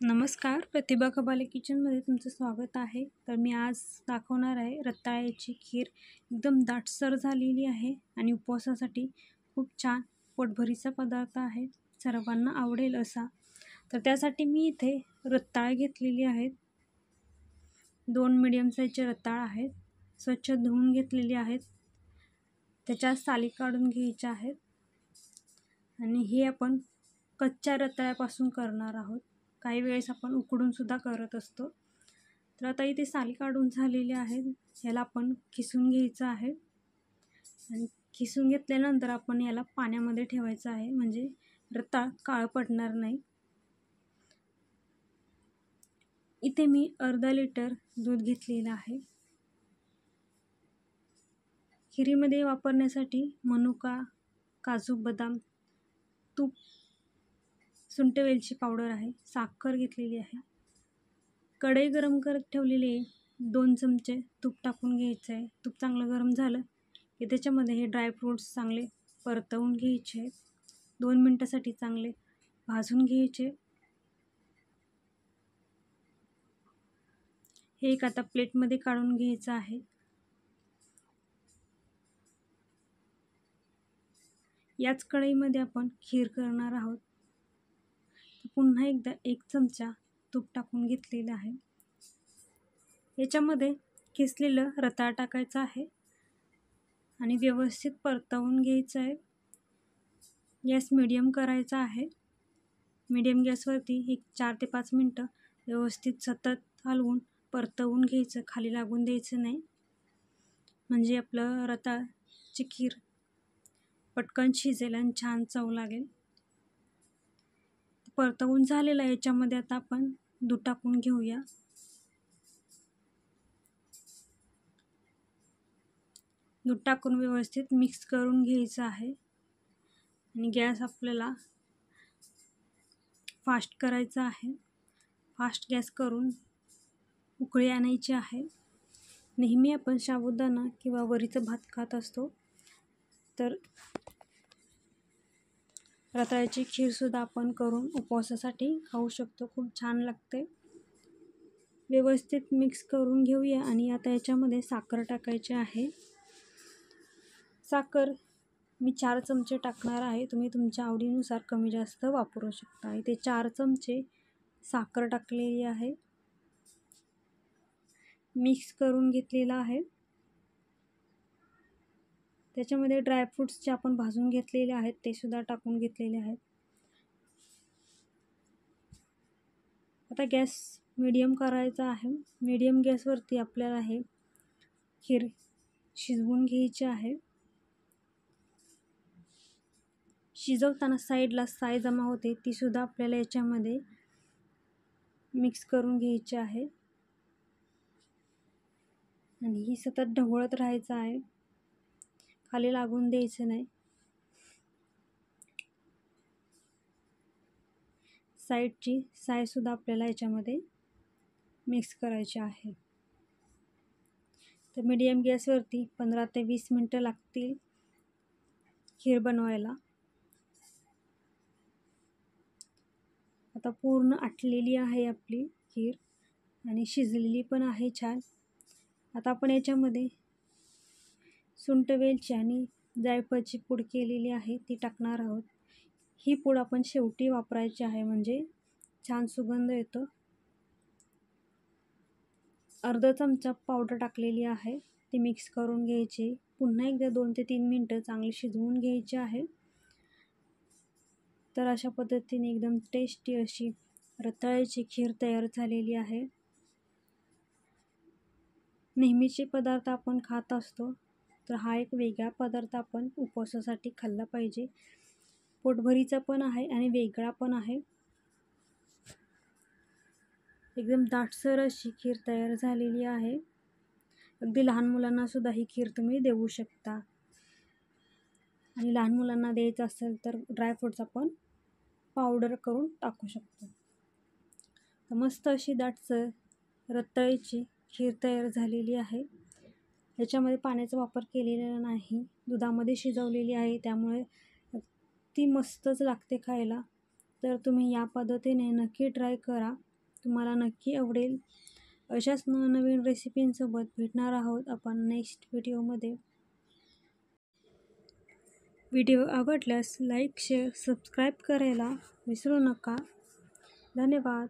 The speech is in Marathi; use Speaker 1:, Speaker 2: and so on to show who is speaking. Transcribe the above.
Speaker 1: नमस्कार, प्रतिभा कबाले किचनमध्ये तुमचं स्वागत आहे. तर मी आज दाखवणार आहे रताळ्याची खीर. एकदम दाटसर झालेली आहे आणि उपवासासाठी खूप छान पोटभरीचा पदार्थ आहे, सर्वांना आवडेल असा. तर त्यासाठी मी इथे रताळे घेतलेली आहेत. 2 मीडियम साईजचे रताळ आहेत, स्वच्छ धुवून घेतलेली आहेत. त्याच्या साली काढून घ्यायच्या आहेत आणि हे आपण कच्च्या रताळ्यापासून करणार आहोत. काही वेळेस आपण उकडून सुद्धा करत असतो. तर आता इथे साली काढून झालेली आहेत. याला आपण किसून घ्यायचं आहे आणि किसून घेतल्यानंतर आपण याला पाण्यामध्ये ठेवायचं आहे, म्हणजे रताळ काळं पडणार नाही. इथे मी अर्धा लिटर दूध घेतलेलं आहे. खिरीमध्ये वापरण्यासाठी मनुका, काजू, बदाम, तूप, सुंठ वेलची पावडर आहे, साखर घेतलेली आहे. कढई गरम करत ठेवलेली 2 चमचे तूप टाकून घ्यायचं आहे. तूप चांगलं गरम झालं की त्याच्यामध्ये हे ड्रायफ्रूट्स चांगले परतवून घ्यायचे. 2 मिनटासाठी चांगले भाजून घ्यायचे. हे एक आता प्लेटमध्ये काढून घ्यायचं आहे. याच कढईमध्ये आपण खीर करणार आहोत. पुन्हा एकदा 1 चमचा तूप टाकून घेतलेलं आहे. याच्यामध्ये किसलेलं रताळ टाकायचं आहे आणि व्यवस्थित परतवून घ्यायचं आहे. गॅस मीडियम करायचा आहे. मीडियम गॅसवरती एक 4 ते 5 मिनटं व्यवस्थित सतत हलवून परतवून घ्यायचं, खाली लागून द्यायचं नाही, म्हणजे आपलं रताळची खीर पटकन शिजेल आणि छान चव लागेल. परतवून झालेला याच्यामध्ये आता आपण दूध टाकून घेऊया. दूध टाकून व्यवस्थित मिक्स करून घ्यायचं आहे आणि गॅस आपल्याला फास्ट करायचा आहे. फास्ट गॅस करून उकळी आणायची आहे. नेहमी आपण साबुदाणा किंवा वरीचा भात खात असतो, तर रताळ्याची खीरसुद्धा आपण करून उपवासासाठी खाऊ शकतो. खूप छान लागते. व्यवस्थित मिक्स करून घेऊया आणि आता याच्यामध्ये साखर टाकायची आहे. साखर मी 4 चमचे टाकणार आहे. तुम्ही तुमच्या आवडीनुसार कमी जास्त वापरू शकता. इथे 4 चमचे साखर टाकलेली आहे. मिक्स करून घेतलेला आहे. त्याच्यामध्ये ड्रायफ्रूट्स जे आपण भाजून घेतलेले आहेत ते सुद्धा टाकून घेतलेले आहेत. आता गॅस मीडियम करायचा आहे. मीडियम गॅसवरती आपल्याला हे खीर शिजवून घ्यायची आहे. शिजवताना साईडला साय जमा होते, ती सुद्धा आपल्याला याच्यामध्ये मिक्स करून घ्यायची आहे आणि ही सतत ढवळत राहायचं आहे, खाली लागून द्यायचं नाही. साईडची सायसुद्धा आपल्याला याच्यामध्ये मिक्स करायची आहे. तर मीडियम गॅसवरती 15 ते 20 मिनटं लागतील खीर बनवायला. आता पूर्ण आटलेली आहे आपली खीर आणि शिजलेली पण आहे छान. आता आपण याच्यामध्ये सुंठ वेलची आणि जायफळची पूड केलेली आहे ती टाकणार आहोत. ही पूड आपण शेवटी वापरायची आहे, म्हणजे छान सुगंध येतो. अर्धा चमचा पावडर टाकलेली आहे, ती मिक्स करून घ्यायची. पुन्हा एकदा 2 ते 3 मिनटं चांगली शिजवून घ्यायची आहे. तर अशा पद्धतीने एकदम टेस्टी अशी रताळ्याची खीर तयार झालेली आहे. नेहमीचे पदार्थ आपण खात असतो, तर हा एक वेगळा पदार्थ आपण उपवासासाठी खाल्ला पाहिजे. पोटभरीचा पण आहे आणि वेगळा पण आहे. एकदम दाटसर अशी खीर तयार झालेली आहे. अगदी लहान मुलांना सुद्धा ही खीर तुम्ही देऊ शकता आणि लहान मुलांना द्यायचं असेल तर ड्रायफ्रूट्स आपण पावडर करून टाकू शकतो. तर मस्त अशी दाटसर रताळ्याची खीर तयार झालेली आहे. याच्यामध्ये पाण्याचा वापर केलेला नाही, दुधामध्ये शिजवलेली आहे, त्यामुळे ती मस्तच लागते खायला. तर तुम्ही या पद्धतीने नक्की ट्राय करा. तुम्हाला नक्की आवडेल. अशाच नवनवीन रेसिपींसोबत भेटणार आहोत आपण नेक्स्ट व्हिडिओमध्ये. व्हिडिओ आवडल्यास लाईक, शेअर, सबस्क्राईब करायला विसरू नका. धन्यवाद.